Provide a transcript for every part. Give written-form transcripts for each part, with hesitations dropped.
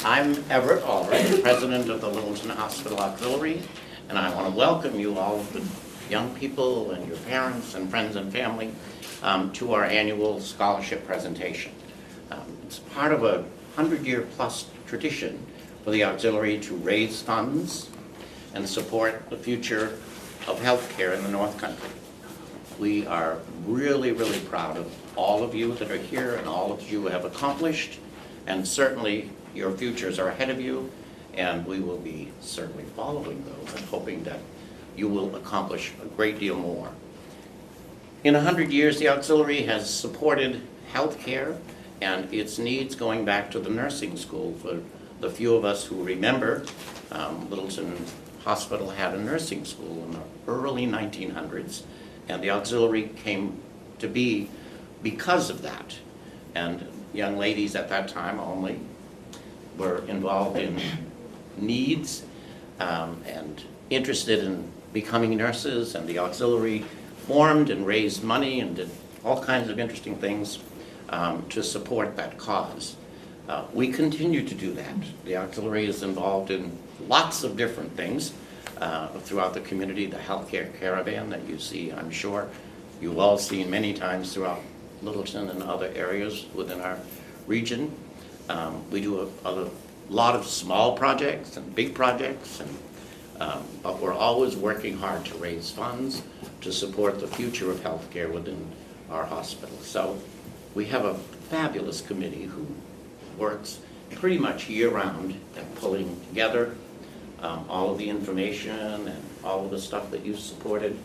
I'm Everett Aldrich, president of the Littleton Hospital Auxiliary, and I want to welcome you, all of the young people and your parents and friends and family, to our annual scholarship presentation. It's part of a 100-year plus tradition for the auxiliary to raise funds and support the future of healthcare in the North Country. We are really, really proud of all of you that are here and all of you have accomplished, and certainly your futures are ahead of you, and we will be certainly following those and hoping that you will accomplish a great deal more. In 100 years, the auxiliary has supported healthcare and its needs going back to the nursing school. For the few of us who remember, Littleton Hospital had a nursing school in the early 1900s, and the auxiliary came to be because of that. And young ladies at that time only were involved in needs and interested in becoming nurses, and the auxiliary formed and raised money and did all kinds of interesting things to support that cause. We continue to do that. The auxiliary is involved in lots of different things throughout the community. The healthcare caravan that you see, I'm sure you've all seen many times throughout Littleton and other areas within our region. We do a lot of small projects and big projects, but we're always working hard to raise funds to support the future of healthcare within our hospital. So we have a fabulous committee who works pretty much year-round at pulling together all of the information and all of the stuff that you've supported,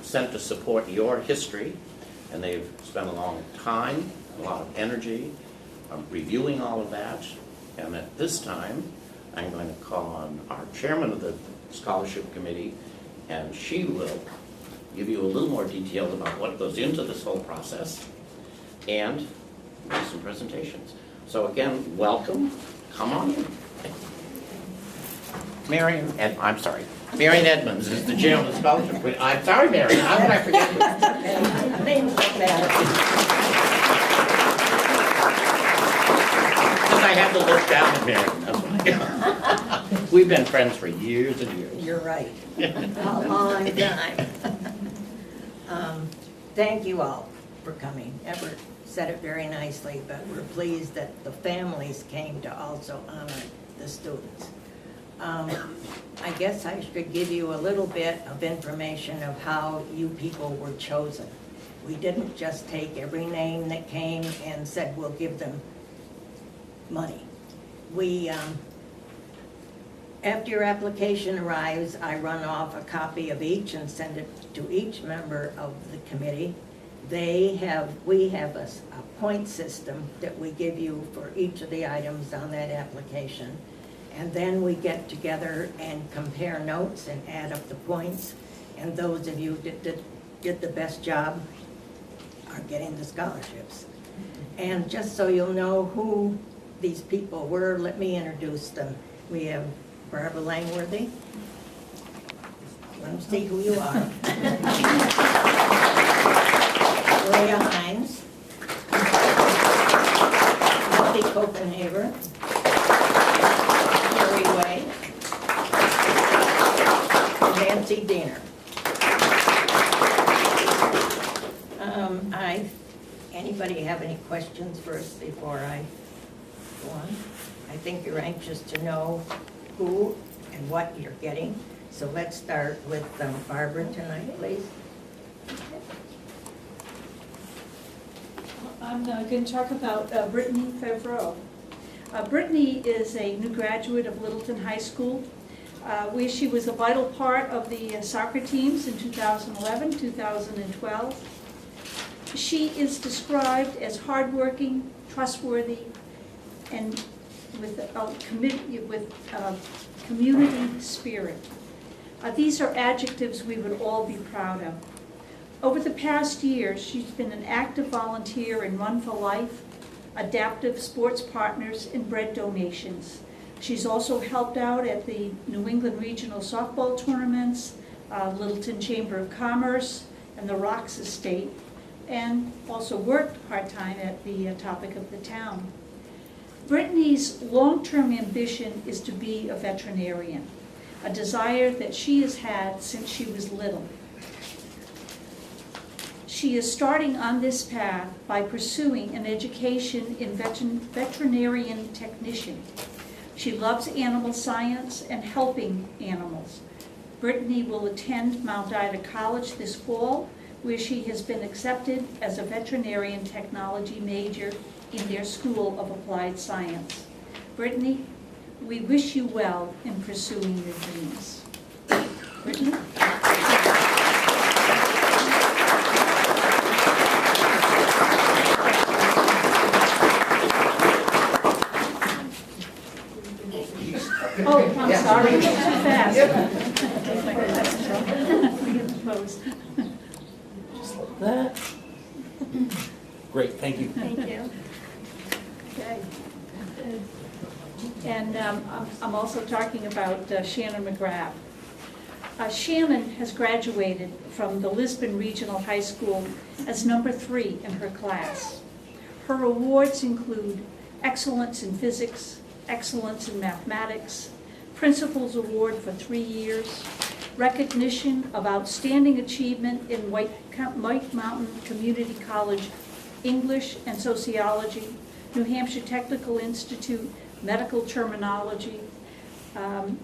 sent to support your history, and they've spent a long time, a lot of energy reviewing all of that. And at this time, I'm going to call on our chairman of the scholarship committee, and she will give you a little more details about what goes into this whole process and do some presentations. So again, welcome. Come on in. Marion Edmonds is the chair of the scholarship committee. I'm sorry, Marion. How did I forget you? Names don't matter. I have to look down at Marion. That's why. We've been friends for years and years. You're right. A long time. Thank you all for coming. Everett said it very nicely, but we're pleased that the families came to also honor the students. I guess I should give you a little bit of information of how you people were chosen. We didn't just take every name that came and said we'll give them money. We, after your application arrives, I run off a copy of each and send it to each member of the committee. We have a point system that we give you for each of the items on that application. And then we get together and compare notes and add up the points. And those of you that did the best job are getting the scholarships. And just so you'll know who these people were, let me introduce them. We have Barbara Langworthy. Let them see who you are. Leah Hines. Lucy Copenhaver. Carrie Way. Nancy Diener. Anybody have any questions first before I go on? I think you're anxious to know who and what you're getting. So let's start with Barbara tonight, please. I'm going to talk about Brittany Farrell. Brittany is a new graduate of Littleton High School, where she was a vital part of the soccer teams in 2011, 2012. She is described as hardworking, trustworthy, and with community spirit. These are adjectives we would all be proud of. Over the past year, she's been an active volunteer in Run for Life, Adaptive Sports Partners, and bread donations. She's also helped out at the New England Regional Softball Tournaments, Littleton Chamber of Commerce, and the Rocks Estate, and also worked part-time at the Topic of the Town. Brittany's long-term ambition is to be a veterinarian, a desire that she has had since she was little. She is starting on this path by pursuing an education in veterinarian technician. She loves animal science and helping animals. Brittany will attend Mount Ida College this fall, where she has been accepted as a veterinarian technology major in their School of Applied Science. Brittany, we wish you well in pursuing your dreams. Brittany? Oh, I'm sorry, too fast. Great, thank you. Thank you. Okay. And I'm also talking about Shannon McGrath. Shannon has graduated from the Lisbon Regional High School as number 3 in her class. Her awards include Excellence in Physics, Excellence in Mathematics, Principal's Award for 3 years, recognition of outstanding achievement in White Mountain Community College English and Sociology, New Hampshire Technical Institute Medical Terminology. And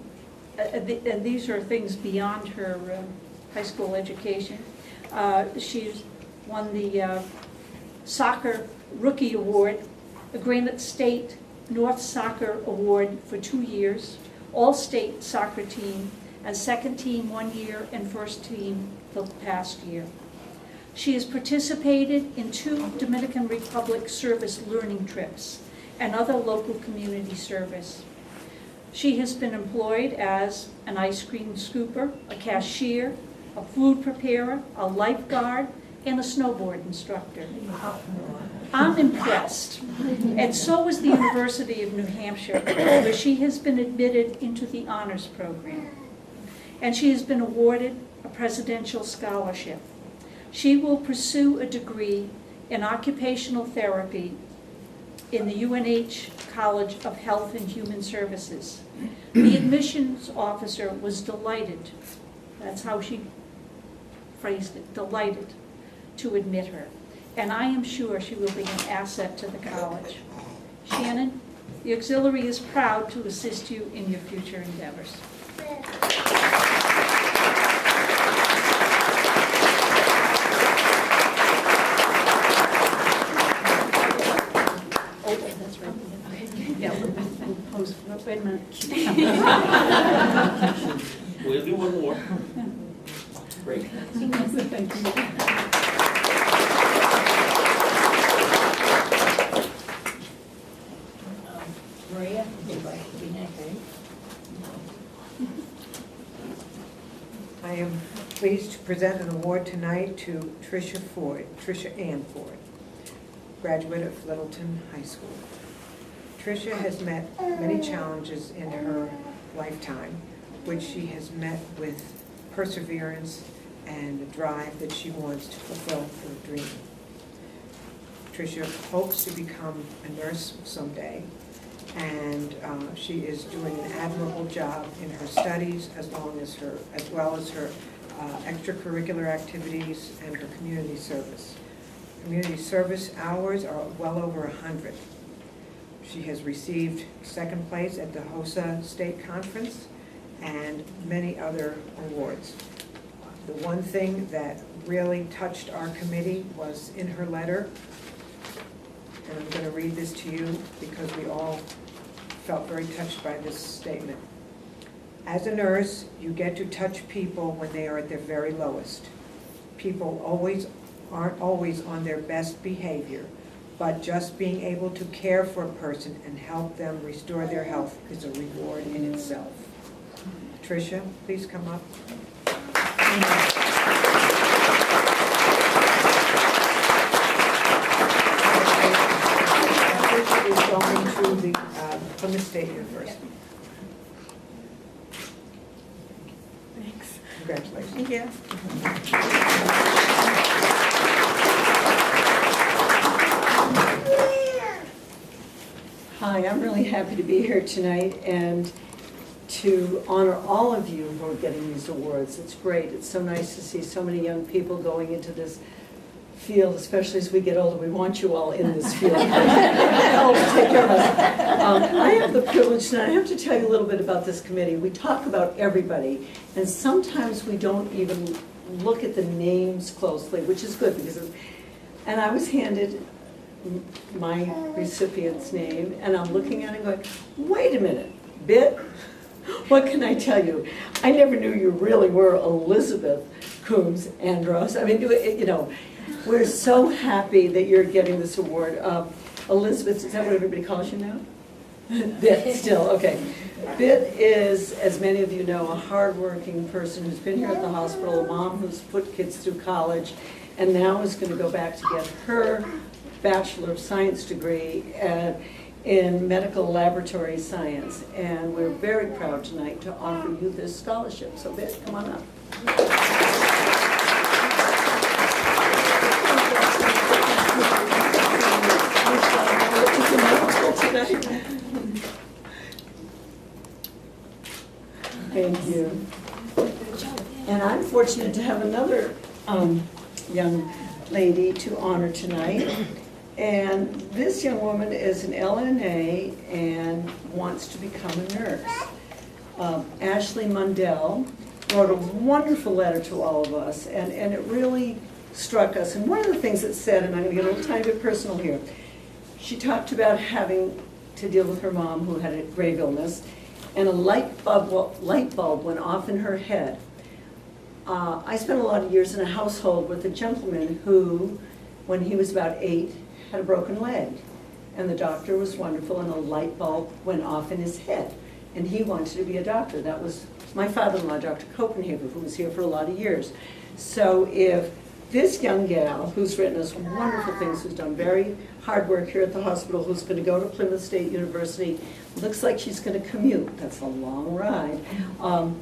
these are things beyond her high school education. She's won the Soccer Rookie Award, the Granite State North Soccer Award for 2 years, All-State Soccer Team, and second team 1 year and first team the past year. She has participated in 2 Dominican Republic service learning trips and other local community service. She has been employed as an ice cream scooper, a cashier, a food preparer, a lifeguard, and a snowboard instructor. I'm impressed, and so is the University of New Hampshire, where she has been admitted into the honors program. And she has been awarded a presidential scholarship. She will pursue a degree in occupational therapy in the UNH College of Health and Human Services. The admissions officer was delighted, that's how she phrased it, delighted to admit her. And I am sure she will be an asset to the college. Shannon, the auxiliary is proud to assist you in your future endeavors. Wait a minute. We'll do one more. Great. Thank you. Maria, you'd like to be next. I am pleased to present an award tonight to Tricia Ann Ford, graduate of Littleton High School. Tricia has met many challenges in her lifetime, which she has met with perseverance and the drive that she wants to fulfill her dream. Tricia hopes to become a nurse someday, and she is doing an admirable job in her studies as well as her extracurricular activities and her community service. Community service hours are well over 100. She has received second place at the HOSA State Conference and many other awards. The one thing that really touched our committee was in her letter, and I'm going to read this to you because we all felt very touched by this statement. As a nurse, you get to touch people when they are at their very lowest. People aren't always on their best behavior, but just being able to care for a person and help them restore their health is a reward in itself. Tricia, please come up. Tricia is going to the Plymouth State University. Thanks. Congratulations. Thank you. Hi, I'm really happy to be here tonight and to honor all of you who are getting these awards. It's great. It's so nice to see so many young people going into this field, especially as we get older. We want you all in this field. Help take care of us. I have the privilege tonight. I have to tell you a little bit about this committee. We talk about everybody, and sometimes we don't even look at the names closely, which is good because and I was handed my recipient's name, and I'm looking at it going, wait a minute, Bit, what can I tell you? I never knew you really were Elizabeth Coombs Andros. I mean, you know, we're so happy that you're getting this award. Elizabeth, is that what everybody calls you now? Bit, still, okay. Bit is, as many of you know, a hardworking person who's been here at the hospital, a mom who's put kids through college, and now is going to go back to get her Bachelor of Science degree in medical laboratory science. And we're very proud tonight to offer you this scholarship. So Bit, come on up. Thank you. And I'm fortunate to have another young lady to honor tonight. And this young woman is an LNA and wants to become a nurse. Ashley Mundel wrote a wonderful letter to all of us, and it really struck us. And one of the things that said, and I'm going to get a little tiny bit personal here, she talked about having to deal with her mom who had a grave illness, and a light bulb went off in her head. I spent a lot of years in a household with a gentleman who, when he was about 8, had a broken leg. And the doctor was wonderful, and a light bulb went off in his head. And he wanted to be a doctor. That was my father-in-law, Dr. Copenhagen, who was here for a lot of years. So if this young gal, who's written us wonderful things, who's done very hard work here at the hospital, who's going to go to Plymouth State University, looks like she's going to commute. That's a long ride.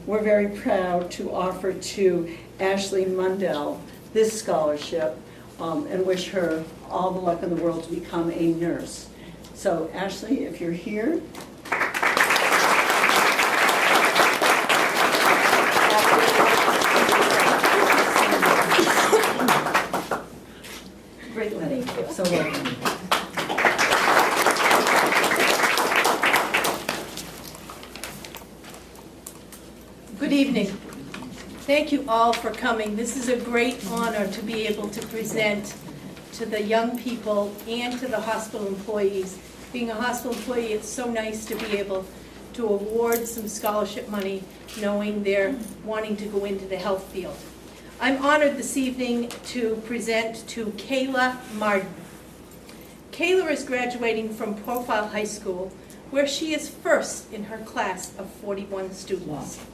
We're very proud to offer to Ashley Mundel this scholarship and wish her all the luck in the world to become a nurse. So Ashley, if you're here. Great letter. Thank you. So welcome. Good evening. Thank you all for coming. This is a great honor to be able to present to the young people and to the hospital employees. Being a hospital employee, it's so nice to be able to award some scholarship money knowing they're wanting to go into the health field. I'm honored this evening to present to Kayla Martin. Kayla is graduating from Profile High School, where she is first in her class of 41 students. Wow.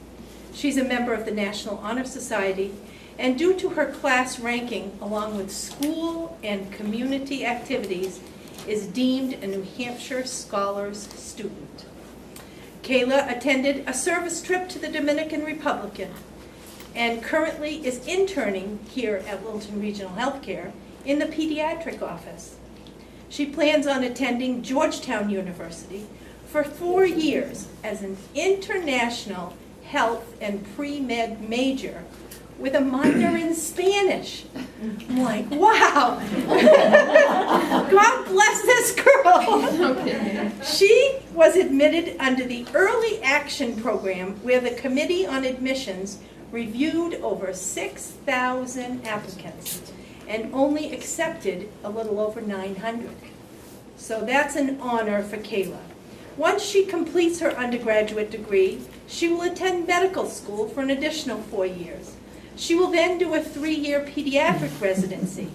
She's a member of the National Honor Society, and due to her class ranking, along with school and community activities, is deemed a New Hampshire Scholars Student. Kayla attended a service trip to the Dominican Republic and currently is interning here at Littleton Regional Healthcare in the pediatric office. She plans on attending Georgetown University for 4 years as an international health and pre-med major with a minor in Spanish. I'm like, wow. God bless this girl. She was admitted under the Early Action Program, where the Committee on Admissions reviewed over 6,000 applicants and only accepted a little over 900. So that's an honor for Kayla. Once she completes her undergraduate degree, she will attend medical school for an additional 4 years. She will then do a 3-year pediatric residency.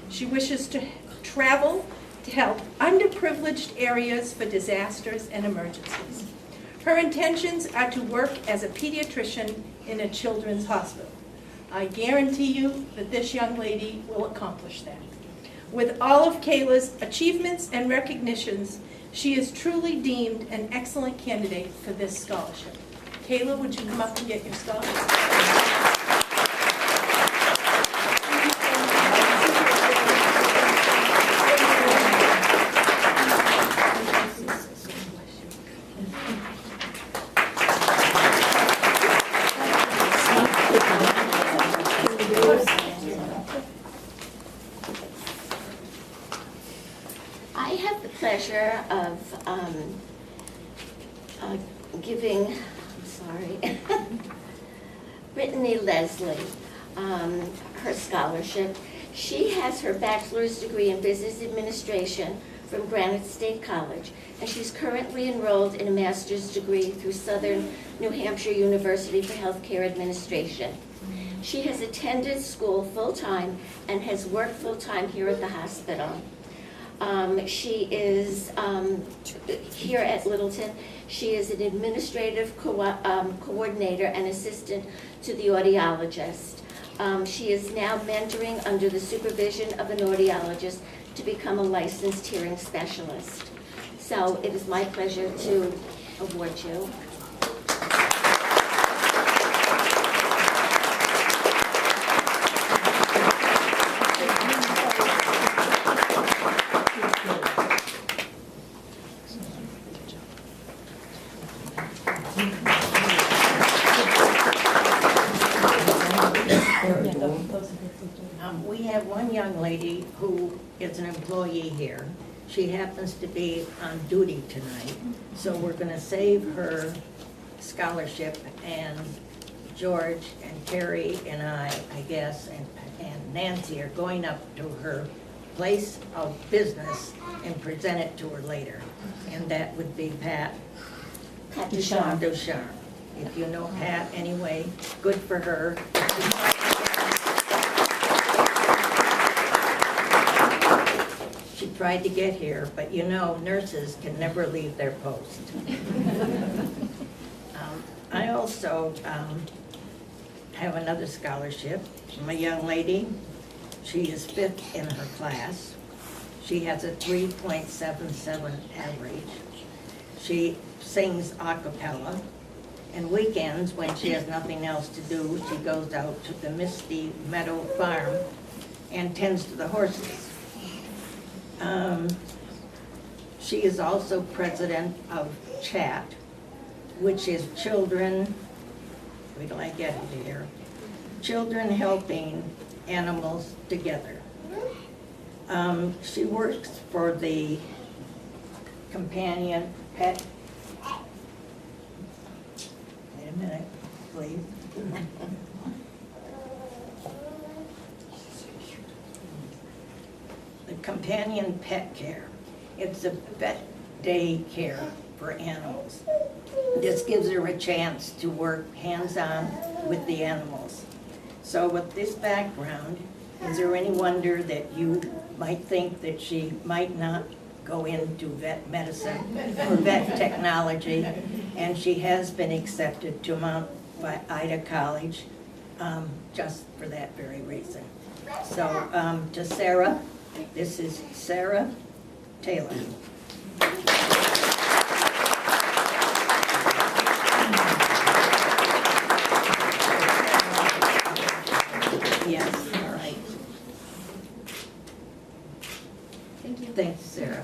She wishes to travel to help underprivileged areas for disasters and emergencies. Her intentions are to work as a pediatrician in a children's hospital. I guarantee you that this young lady will accomplish that. With all of Kayla's achievements and recognitions, she is truly deemed an excellent candidate for this scholarship. Kayla, would you come up and get your scholarship? giving, I'm sorry, Brittany Leslie her scholarship. She has her bachelor's degree in business administration from Granite State College, and she's currently enrolled in a master's degree through Southern New Hampshire University for Healthcare Administration. She has attended school full-time and has worked full-time here at the hospital. She is, here at Littleton, she is an administrative coordinator and assistant to the audiologist. She is now mentoring under the supervision of an audiologist to become a licensed hearing specialist. So it is my pleasure to award you. We have one young lady who is an employee here. She happens to be on duty tonight, so we're going to save her scholarship, and George and Terry and I guess, and Nancy are going up to her place of business and present it to her later. And that would be Pat Ducharme. If you know Pat anyway, good for her. She tried to get here, but you know, nurses can never leave their post. I also have another scholarship from a young lady. She is 5th in her class. She has a 3.77 average. She sings a cappella. And weekends, when she has nothing else to do, she goes out to the Misty Meadow Farm and tends to the horses. She is also president of CHAT, which is Children, wait till I get it here, Children Helping Animals Together. She works for the companion pet. Wait a minute, please. The companion pet care. It's a vet day care for animals. This gives her a chance to work hands-on with the animals. So with this background, is there any wonder that you might think that she might not go into vet medicine or vet technology? And she has been accepted to Mount Ida College just for that very reason. So to Sara, this is Sara Taylor. Yes, all right. Thank you. Thanks, Sara.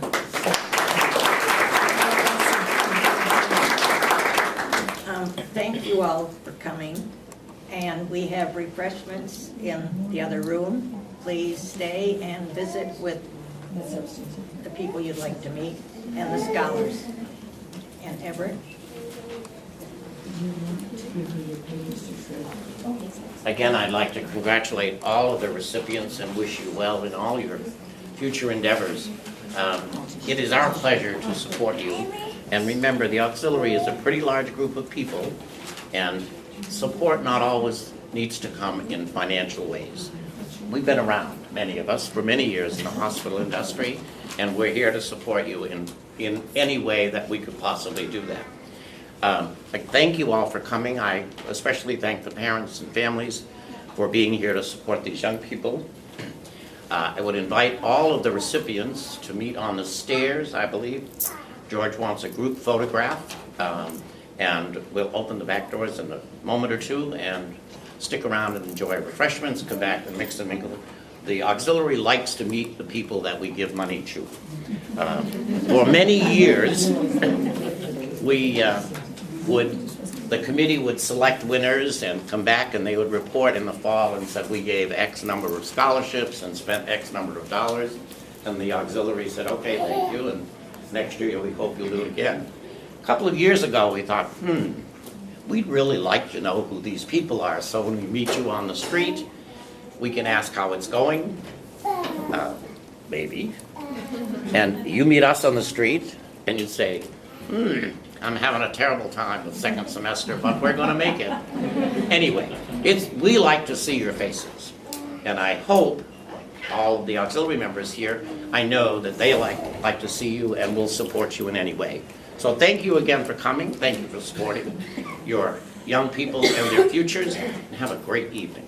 Thank you all for coming, and we have refreshments in the other room. Please stay and visit with the people you'd like to meet and the scholars. And Everett? Again, I'd like to congratulate all of the recipients and wish you well in all your future endeavors. It is our pleasure to support you. And remember, the auxiliary is a pretty large group of people, and support not always needs to come in financial ways. We've been around, many of us, for many years in the hospital industry, and we're here to support you in any way that we could possibly do that. I thank you all for coming. I especially thank the parents and families for being here to support these young people. I would invite all of the recipients to meet on the stairs, I believe. George wants a group photograph, and we'll open the back doors in a moment or two and stick around and enjoy refreshments, come back and mix and mingle. The auxiliary likes to meet the people that we give money to. For many years, the committee would select winners and come back, and they would report in the fall and said, we gave X number of scholarships and spent X number of dollars. And the auxiliary said, okay, thank you. And Next year, we hope you'll do it again. A couple of years ago, we thought, we'd really like to know who these people are, so when we meet you on the street, we can ask how it's going, maybe. And you meet us on the street, and you say, I'm having a terrible time with second semester, but we're gonna make it. Anyway, we like to see your faces, and I hope all of the auxiliary members here, I know that they like to see you and will support you in any way. So thank you again for coming. Thank you for supporting your young people and their futures, and have a great evening.